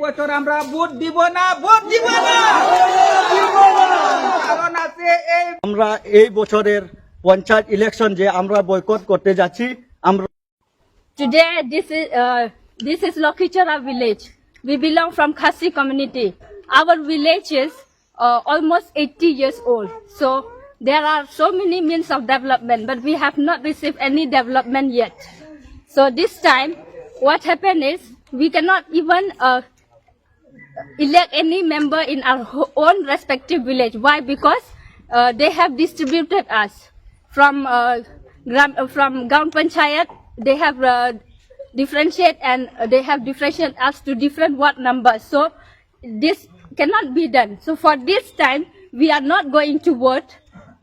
বছর আমরা ভোট দিব না কারণ আছে এই আমরা এই বছরের পঞ্চায়েত ইলেকশন যে আমরা বয়কট করতে যাচ্ছি আমরা Today, this is Lokhichara village. We belong from Khasi community. Our village is almost 80 years old. So there are so many means of development, but we have not received any development yet. So this time, what happened is we cannot even elect any member in our own respective village. Why? Because they have distributed us from Gaon Panchayat. They have differentiate and they have differentiated us to different ward numbers. So this cannot be done. So for this time, we are not going to vote.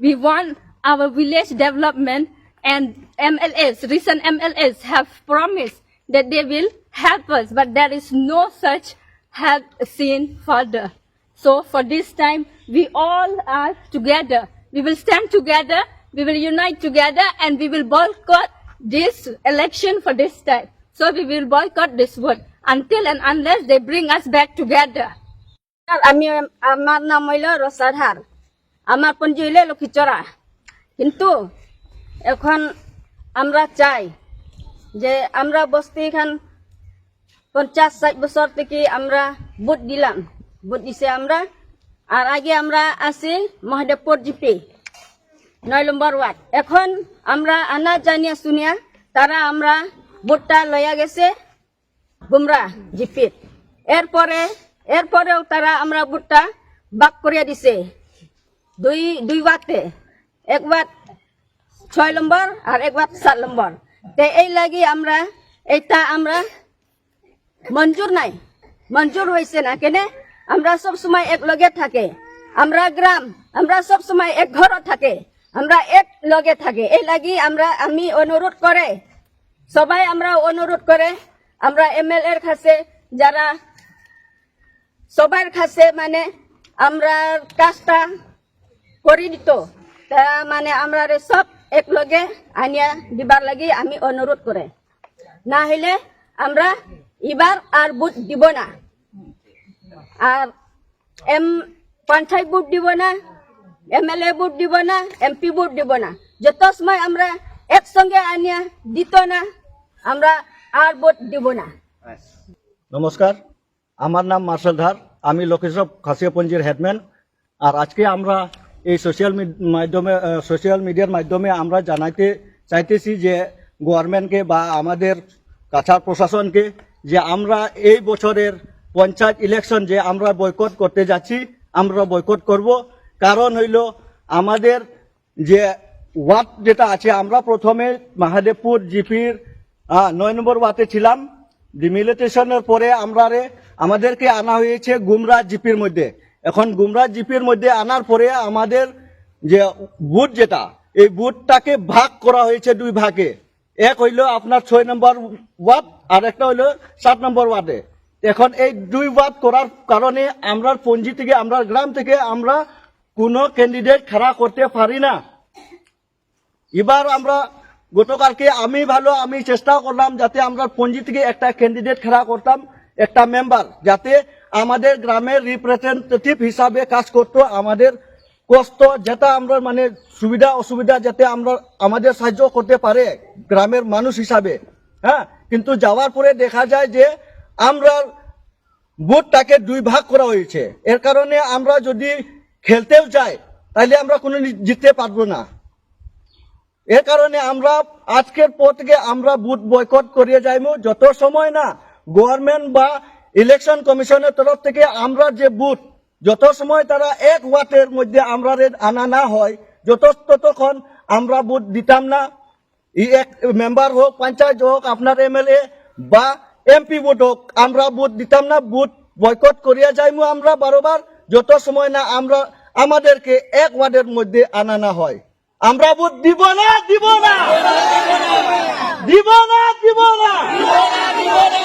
We want our village development, and MLAs, recent MLAs have promised that they will help us, but there is no such help seen further. So for this time, we all are together. We will stand together, we will unite together, and we will boycott this election for this time. So we will boycott this vote until and unless they bring us back together. আমার নাম হইল রসাধার, আমার পঞ্জি হইল লক্ষ্মীচরা। কিন্তু এখন আমরা চাই যে আমরা বস্তি খান 50-60 বছর থেকে আমরা ভোট দিলাম, ভোট দিছে আমরা। আর আগে আমরা আছি মহাদেবপুর জিপি 9 নম্বর ওয়ার্ড। এখন আমরা আনা জানিয়া শুনিয়া তারা আমরা ভোটটা লইয়া গেছে গুমরা জিপির। এরপরেও তারা আমরা ভোটটা ভাগ করিয়া দিছে দুই ওয়ার্ডে, এক ওয়ার্ড 6 নম্বর আর এক ওয়ার্ড 7 নম্বর। তো এই লাগি আমরা এটা আমরা মঞ্জুর হয়েছে না কেনে। আমরা সব সময় এক লগে থাকে, আমরা গ্রাম, আমরা সব সময় এক ঘর থাকে, আমরা এক লগে থাকে। এই লাগি আমি অনুরোধ করে সবাই আমরা অনুরোধ করে আমরা MLA এর কাছে যারা সবার কাছে মানে আমরা কাজটা করে দিত, তা মানে আমরা সব এক লগে আনিয়া দিবার লাগি আমি অনুরোধ করে। না হইলে আমরা এবার আর ভোট দিব না, আর পঞ্চায়েত ভোট দিব না, MLA ভোট দিব না, MP ভোট দিব না। যত সময় আমরা একসঙ্গে আনিয়া দিত না আমরা আর ভোট দিব না। নমস্কার, আমার নাম মার্শাল ধার, আমি লক্ষ্মীচরা খাসিয়াপঞ্জির হেডম্যান। আর আজকে আমরা এই সোশ্যাল মিডিয়ার মাধ্যমে আমরা জানাইতে চাইতেছি যে গভর্নমেন্টকে বা আমাদের কাছাড় প্রশাসনকে যে আমরা এই বছরের পঞ্চায়েত ইলেকশন যে আমরা বয়কট করতে যাচ্ছি, আমরা বয়কট করব। কারণ হইল আমাদের যে ওয়ার্ড যেটা আছে, আমরা প্রথমে মহাদেবপুর জিপির 9 নম্বর ওয়ার্ডে ছিলাম। ডিমিলিটেশনের পরে আমাদেরকে আনা হয়েছে গুমরা জিপির মধ্যে। এখন গুমরা জিপির মধ্যে আনার পরে আমাদের যে বুথ যেটা, এই বুথটাকে ভাগ করা হয়েছে 2 ভাগে। এক হইল আপনার 6 নম্বর ওয়ার্ড আর একটা হইল 7 নম্বর ওয়ার্ডে। এখন এই 2 ওয়ার্ড করার কারণে আমরা পঞ্জি থেকে, আমরা গ্রাম থেকে আমরা কোনো ক্যান্ডিডেট খাড়া করতে পারি না। এবার আমরা গতকালকে আমি চেষ্টা করলাম যাতে আমরা পঞ্জি থেকে একটা ক্যান্ডিডেট খাড়া করতাম, একটা মেম্বার, যাতে আমাদের গ্রামের রিপ্রেজেন্টেটিভ হিসাবে কাজ করতো। আমাদের কষ্ট যেটা আমরা মানে সুবিধা অসুবিধা যাতে আমরা আমাদের সাহায্য করতে পারে গ্রামের মানুষ হিসাবে। হ্যাঁ, কিন্তু যাওয়ার পরে দেখা যায় যে আমরা ভোটটাকে 2 ভাগ করা হয়েছে। এর কারণে আমরা যদি খেলতেও যাই তাহলে আমরা কোনো জিততে পারবো না। এর কারণে আমরা আজকের পর থেকে আমরা ভোট বয়কট করিয়ে যাইব যত সময় না গভর্নমেন্ট বা ইলেকশন কমিশনের তরফ থেকে আমরা যে ভোট যত সময় তারা এক ওয়ার্ডের মধ্যে আমরা আনা না হয় ততক্ষণ আমরা ভোট দিতাম না। এক মেম্বার হোক, পঞ্চায়েত হোক, আপনার MLA বা MP ভোট হোক, আমরা ভোট দিতাম না। ভোট বয়কট করিয়া যাইব আমরা বারবার যত সময় না আমরা আমাদেরকে এক ওয়ার্ডের মধ্যে আনা না হয়। আমরা ভোট দিব না, দিব না, দিব না, দিব না, দিব না, দিব না।